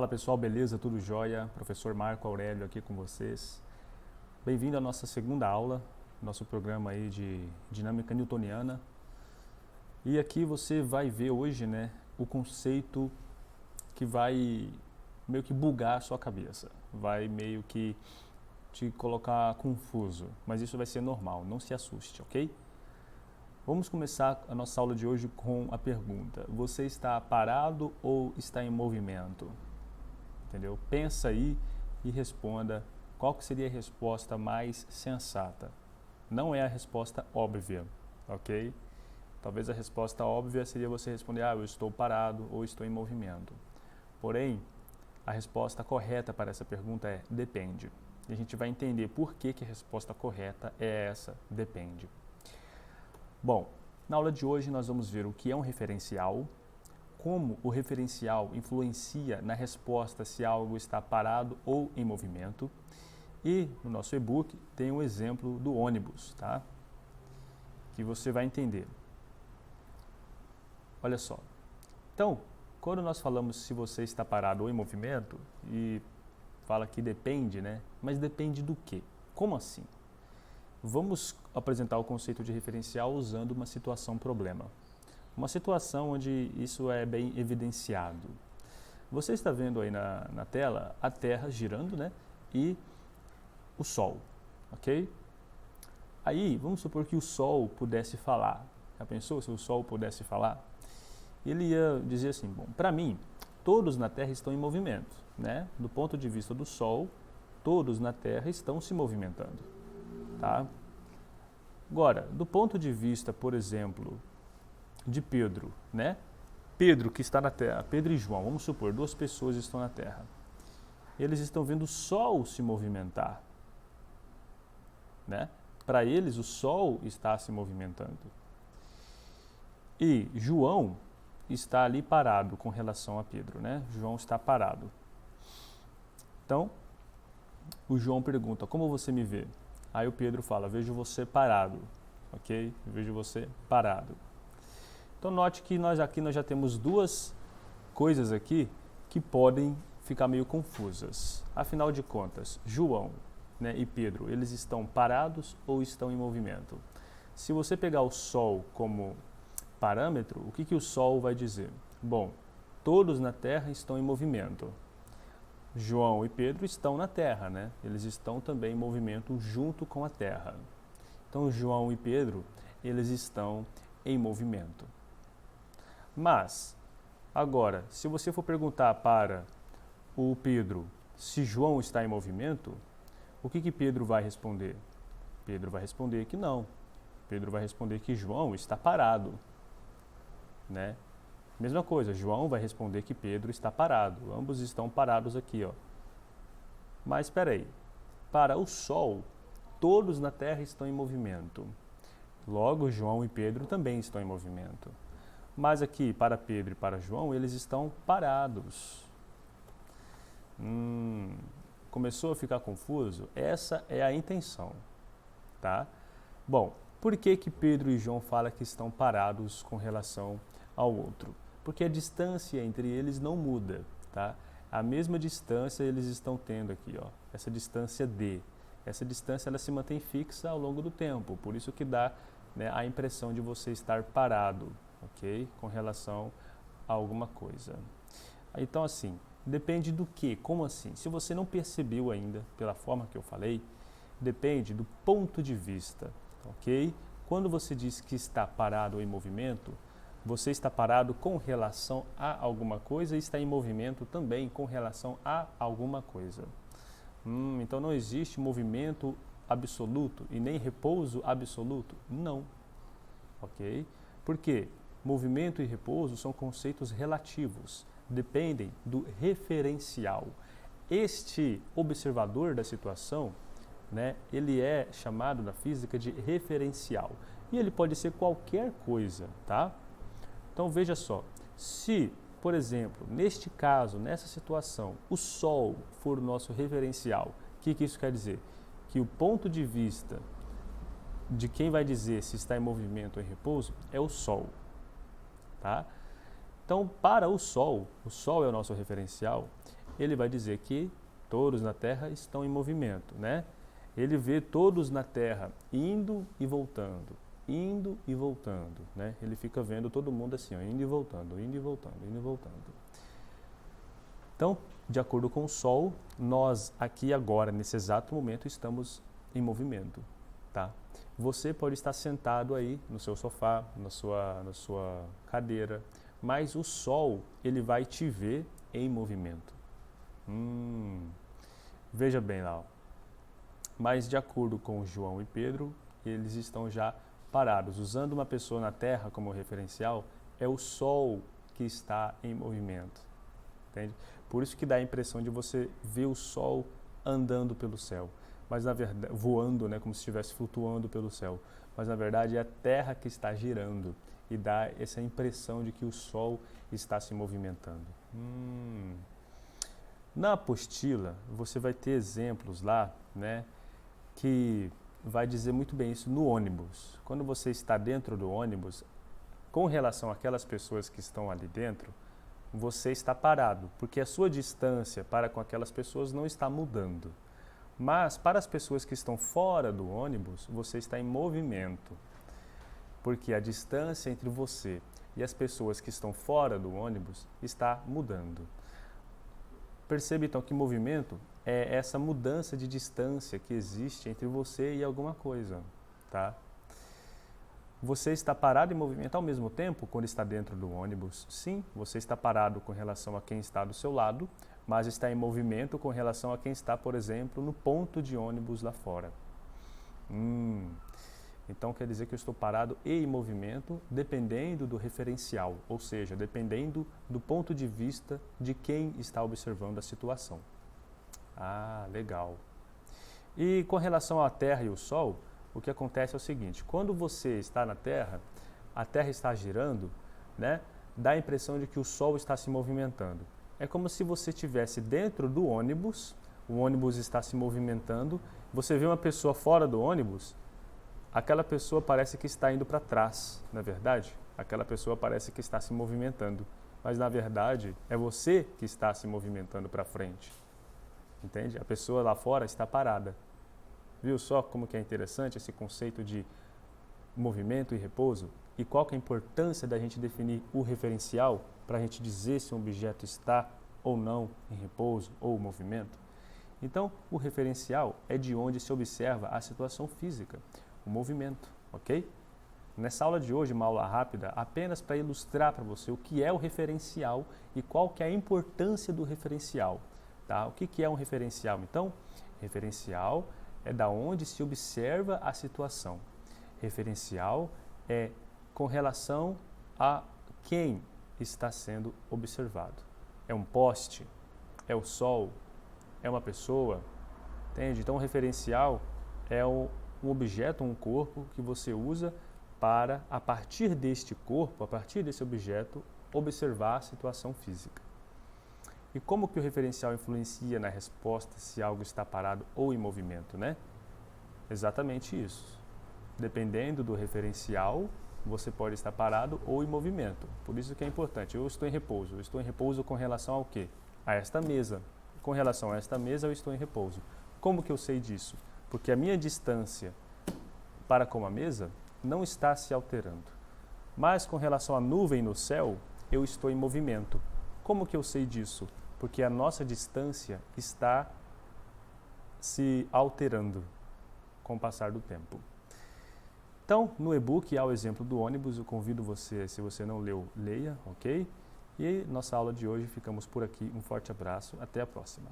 Fala pessoal, beleza? Tudo jóia? Professor Marco Aurélio aqui com vocês. Bem-vindo à nossa segunda aula, nosso programa aí de dinâmica newtoniana. E aqui você vai ver hoje, o conceito que vai meio que bugar a sua cabeça, vai meio que te colocar confuso, mas isso vai ser normal, não se assuste, ok? Vamos começar a nossa aula de hoje com a pergunta: você está parado ou está em movimento? Entendeu? Pensa aí e responda qual que seria a resposta mais sensata. Não é a resposta óbvia, ok? Talvez a resposta óbvia seria você responder: eu estou parado ou estou em movimento. Porém, a resposta correta para essa pergunta é depende. E a gente vai entender por que a resposta correta é essa, depende. Bom, na aula de hoje nós vamos ver o que é um referencial, como o referencial influencia na resposta se algo está parado ou em movimento. E no nosso e-book tem um exemplo do ônibus, tá? Que você vai entender. Olha só. Então, quando nós falamos se você está parado ou em movimento, e fala que depende, Mas depende do quê? Como assim? Vamos apresentar o conceito de referencial usando uma situação-problema. Uma situação onde isso é bem evidenciado. Você está vendo aí na tela a Terra girando, e o Sol, ok? Aí, vamos supor que o Sol pudesse falar. Já pensou se o Sol pudesse falar? Ele ia dizer assim: bom, para mim, todos na Terra estão em movimento, Do ponto de vista do Sol, todos na Terra estão se movimentando, tá? Agora, do ponto de vista, por exemplo, de Pedro, Pedro que está na Terra, Pedro e João, vamos supor, duas pessoas estão na Terra. Eles estão vendo o Sol se movimentar, Para eles, o Sol está se movimentando. E João está ali parado com relação a Pedro, João está parado. Então, o João pergunta: como você me vê? Aí o Pedro fala: vejo você parado, ok? Vejo você parado. Então note que nós já temos duas coisas aqui que podem ficar meio confusas. Afinal de contas, João, e Pedro, eles estão parados ou estão em movimento? Se você pegar o Sol como parâmetro, o que o Sol vai dizer? Bom, todos na Terra estão em movimento. João e Pedro estão na Terra, Eles estão também em movimento junto com a Terra. Então João e Pedro, eles estão em movimento. Mas, agora, se você for perguntar para o Pedro se João está em movimento, o que Pedro vai responder? Pedro vai responder que não. Pedro vai responder que João está parado, Mesma coisa, João vai responder que Pedro está parado. Ambos estão parados aqui, ó. Mas espera aí. Para o Sol, todos na Terra estão em movimento. Logo, João e Pedro também estão em movimento. Mas aqui, para Pedro e para João, eles estão parados. Começou a ficar confuso? Essa é a intenção, tá? Bom, por que Pedro e João falam que estão parados com relação ao outro? Porque a distância entre eles não muda, tá? A mesma distância eles estão tendo aqui, ó. Essa distância D. Essa distância ela se mantém fixa ao longo do tempo, por isso que dá a impressão de você estar parado, ok? Com relação a alguma coisa. Então, assim, depende do quê? Como assim? Se você não percebeu ainda, pela forma que eu falei, depende do ponto de vista, ok? Quando você diz que está parado ou em movimento, você está parado com relação a alguma coisa e está em movimento também com relação a alguma coisa. Então não existe movimento absoluto e nem repouso absoluto? Não. Ok? Por quê? Movimento e repouso são conceitos relativos, dependem do referencial. Este observador da situação, ele é chamado na física de referencial. E ele pode ser qualquer coisa, tá? Então veja só, se, por exemplo, neste caso, nessa situação, o Sol for o nosso referencial, o que isso quer dizer? Que o ponto de vista de quem vai dizer se está em movimento ou em repouso é o Sol, tá? Então, para o Sol é o nosso referencial, ele vai dizer que todos na Terra estão em movimento, né? Ele vê todos na Terra indo e voltando, né? Ele fica vendo todo mundo assim, ó, indo e voltando, indo e voltando, indo e voltando. Então, de acordo com o Sol, nós aqui agora, nesse exato momento, estamos em movimento, tá? Você pode estar sentado aí no seu sofá, na sua cadeira, mas o Sol, ele vai te ver em movimento. Veja bem lá, ó. Mas de acordo com João e Pedro, eles estão já parados. Usando uma pessoa na Terra como referencial, é o Sol que está em movimento. Entende? Por isso que dá a impressão de você ver o Sol andando pelo céu, mas na verdade voando, né, como se estivesse flutuando pelo céu. Mas na verdade é a Terra que está girando e dá essa impressão de que o Sol está se movimentando. Na apostila você vai ter exemplos lá, né, que vai dizer muito bem isso no ônibus. Quando você está dentro do ônibus, com relação àquelas pessoas que estão ali dentro, você está parado, porque a sua distância para com aquelas pessoas não está mudando. Mas para as pessoas que estão fora do ônibus, você está em movimento, porque a distância entre você e as pessoas que estão fora do ônibus está mudando. Perceba então que movimento é essa mudança de distância que existe entre você e alguma coisa, tá? Você está parado em movimento ao mesmo tempo quando está dentro do ônibus? Sim, você está parado com relação a quem está do seu lado, mas está em movimento com relação a quem está, por exemplo, no ponto de ônibus lá fora. Então quer dizer que eu estou parado e em movimento dependendo do referencial, ou seja, dependendo do ponto de vista de quem está observando a situação. Legal. E com relação à Terra e o Sol, o que acontece é o seguinte: quando você está na Terra, a Terra está girando, né? Dá a impressão de que o Sol está se movimentando. É como se você estivesse dentro do ônibus, o ônibus está se movimentando, você vê uma pessoa fora do ônibus, aquela pessoa parece que está indo para trás, não é verdade? Aquela pessoa parece que está se movimentando, mas na verdade é você que está se movimentando para frente, entende? A pessoa lá fora está parada. Viu só como que é interessante esse conceito de movimento e repouso? E qual que é a importância da gente definir o referencial para a gente dizer se um objeto está ou não em repouso ou movimento? Então, o referencial é de onde se observa a situação física, o movimento, ok? Nessa aula de hoje, uma aula rápida, apenas para ilustrar para você o que é o referencial e qual que é a importância do referencial, tá? O que é um referencial? Então, referencial é da onde se observa a situação. Referencial é com relação a quem está sendo observado. É um poste? É o sol? É uma pessoa? Entende? Então, o referencial é um objeto, um corpo que você usa para, a partir deste corpo, a partir desse objeto, observar a situação física. E como que o referencial influencia na resposta se algo está parado ou em movimento, né? Exatamente isso. Dependendo do referencial, você pode estar parado ou em movimento. Por isso que é importante. Eu estou em repouso. Eu estou em repouso com relação ao quê? A esta mesa. Com relação a esta mesa, eu estou em repouso. Como que eu sei disso? Porque a minha distância para com a mesa não está se alterando. Mas com relação à nuvem no céu, eu estou em movimento. Como que eu sei disso? Porque a nossa distância está se alterando com o passar do tempo. Então, no e-book há o exemplo do ônibus, eu convido você, se você não leu, leia, ok? E nossa aula de hoje ficamos por aqui. Um forte abraço, até a próxima.